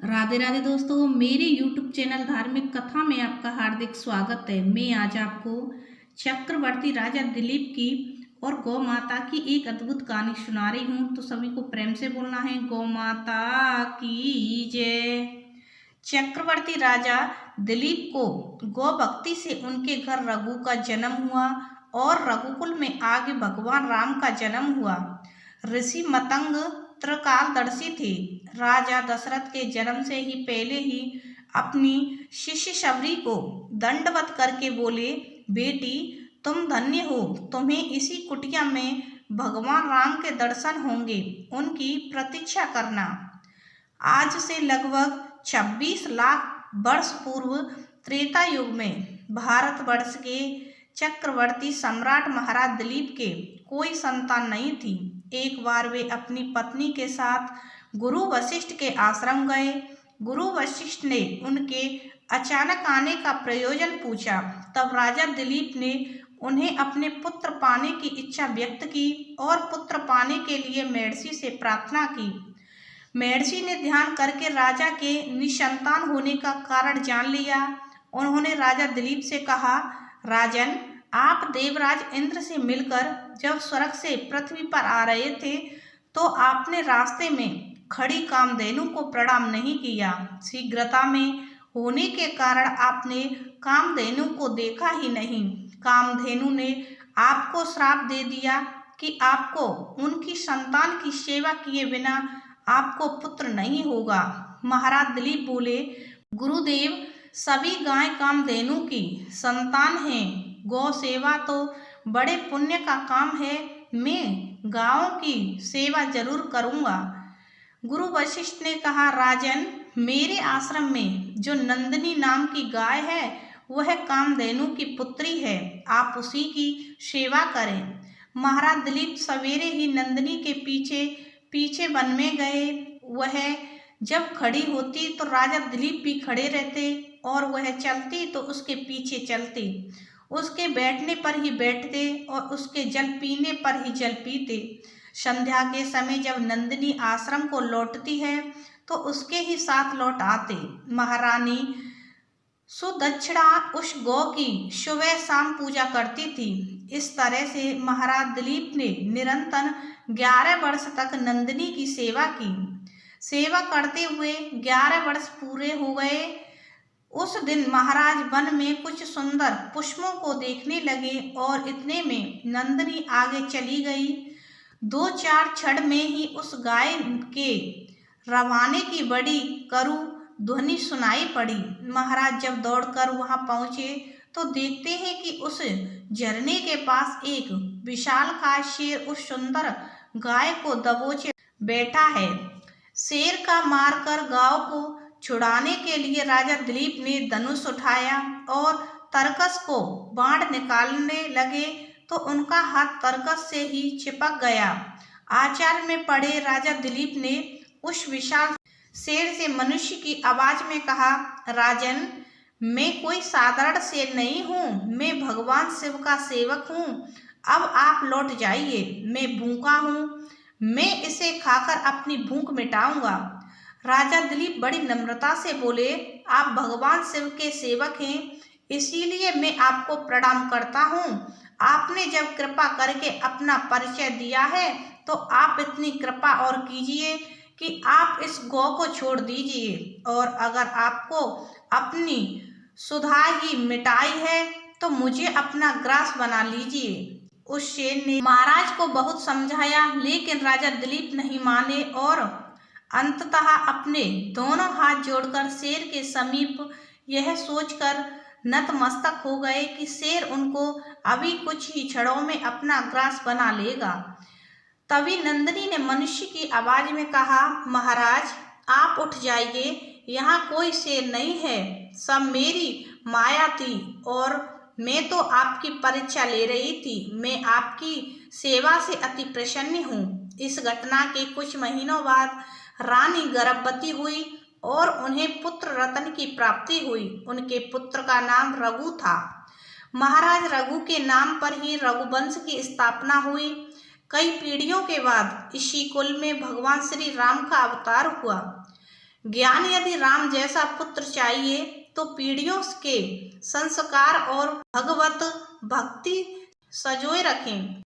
राधे राधे दोस्तों, मेरे YouTube channel धार्मिक कथा में आपका हार्दिक स्वागत है। मैं आज आपको चक्रवर्ती राजा दिलीप की और गौ माता की एक अद्भुत कहानी सुना रही हूँ। तो सभी को प्रेम से बोलना है, गौ माता की जय। चक्रवर्ती राजा दिलीप को गौ भक्ति से उनके घर रघु का जन्म हुआ और रघुकुल में आगे भगवान राम का जन्म हुआ। ऋषि मतंग त्रिकालदर्शी थे। राजा दशरथ के जन्म से ही पहले ही अपनी शिष्य शबरी को दंडवत करके बोले, बेटी तुम धन्य हो, तुम्हें इसी कुटिया में भगवान राम के दर्शन होंगे, उनकी प्रतीक्षा करना। आज से लगभग 26 लाख वर्ष पूर्व त्रेता युग में भारतवर्ष के चक्रवर्ती सम्राट महाराज दिलीप के कोई संतान नहीं थी। एक बार वे अपनी पत्नी के साथ गुरु वशिष्ठ के आश्रम गए। गुरु वशिष्ठ ने उनके अचानक आने का प्रयोजन पूछा। तब राजा दिलीप ने उन्हें अपने पुत्र पाने की इच्छा व्यक्त की और पुत्र पाने के लिए महर्षि से प्रार्थना की। महर्षि ने ध्यान करके राजा के निसंतान होने का कारण जान लिया। उन्होंने राजा दिलीप से कहा, राजन, आप देवराज इंद्र से मिलकर जब स्वर्ग से पृथ्वी पर आ रहे थे तो आपने रास्ते में खड़ी कामधेनु को प्रणाम नहीं किया। शीघ्रता में होने के कारण आपने कामधेनु को देखा ही नहीं। कामधेनु ने आपको श्राप दे दिया कि आपको उनकी संतान की सेवा किए बिना आपको पुत्र नहीं होगा। महाराज दिलीप बोले, गुरुदेव, सभी गाय कामधेनु की संतान हैं। गौ सेवा तो बड़े पुण्य का काम है। मैं गायों की सेवा जरूर करूँगा। गुरु वशिष्ठ ने कहा, राजन, मेरे आश्रम में जो नंदिनी नाम की गाय है वह कामधेनु की पुत्री है, आप उसी की सेवा करें। महाराज दिलीप सवेरे ही नंदिनी के पीछे पीछे वन में गए। वह जब खड़ी होती तो राजा दिलीप भी खड़े रहते और वह चलती तो उसके पीछे चलते। उसके बैठने पर ही बैठते और उसके जल पीने पर ही जल पीते। संध्या के समय जब नंदिनी आश्रम को लौटती है तो उसके ही साथ लौट आते। महारानी सुदक्षिणा उस गौ की सुबह शाम पूजा करती थी। इस तरह से महाराज दिलीप ने निरंतर 11 वर्ष तक नंदिनी की सेवा की। सेवा करते हुए 11 वर्ष पूरे हो गए। उस दिन महाराज वन में कुछ सुंदर पुष्पों को देखने लगे और इतने में नंदिनी आगे चली गई। 2-4 क्षण में ही उस गाय के रवाने की बड़ी करू ध्वनि सुनाई पड़ी। महाराज जब दौड़कर वहां पहुंचे तो देखते हैं कि उस झरने के पास एक विशालकाय शेर उस सुंदर गाय को दबोचे बैठा है। शेर का मारकर गाय को छुड़ाने के लिए राजा दिलीप ने धनुष उठाया और तरकस को बाण निकालने लगे तो उनका हाथ तरकस से ही चिपक गया। आचार में पड़े राजा दिलीप ने उस विशाल शेर से मनुष्य की आवाज में कहा, राजन, मैं कोई साधारण शेर नहीं हूँ, मैं भगवान शिव का सेवक हूँ। अब आप लौट जाइए, मैं भूखा हूँ, मैं इसे खाकर अपनी भूख मिटाऊंगा। राजा दिलीप बड़ी नम्रता से बोले, आप भगवान शिव के सेवक हैं, इसीलिए मैं आपको प्रणाम करता हूँ। आपने जब कृपा करके अपना परिचय दिया है तो आप इतनी कृपा और कीजिए कि आप इस गौ को छोड़ दीजिए, और अगर आपको अपनी सुधा ही मिटाई है तो मुझे अपना ग्रास बना लीजिए। उस शेर ने महाराज को बहुत समझाया, लेकिन राजा दिलीप नहीं माने और अंततः अपने दोनों हाथ जोड़कर शेर के समीप यह सोचकर नतमस्तक हो गए कि शेर उनको अभी कुछ ही क्षणों में अपना ग्रास बना लेगा। तभी नंदिनी ने मनुष्य की आवाज में कहा, महाराज, आप उठ जाइए, यहाँ कोई शेर नहीं है, सब मेरी माया थी और मैं तो आपकी परीक्षा ले रही थी। मैं आपकी सेवा से अति प्रसन्न हूँ। इस घटना के कुछ महीनों बाद रानी गर्भवती हुई और उन्हें पुत्र रतन की प्राप्ति हुई। उनके पुत्र का नाम रघु था। महाराज रघु के नाम पर ही रघुवंश की स्थापना हुई। कई पीढ़ियों के बाद इसी कुल में भगवान श्री राम का अवतार हुआ। ज्ञान यदि राम जैसा पुत्र चाहिए तो पीढ़ियों के संस्कार और भगवत भक्ति सजोए रखें।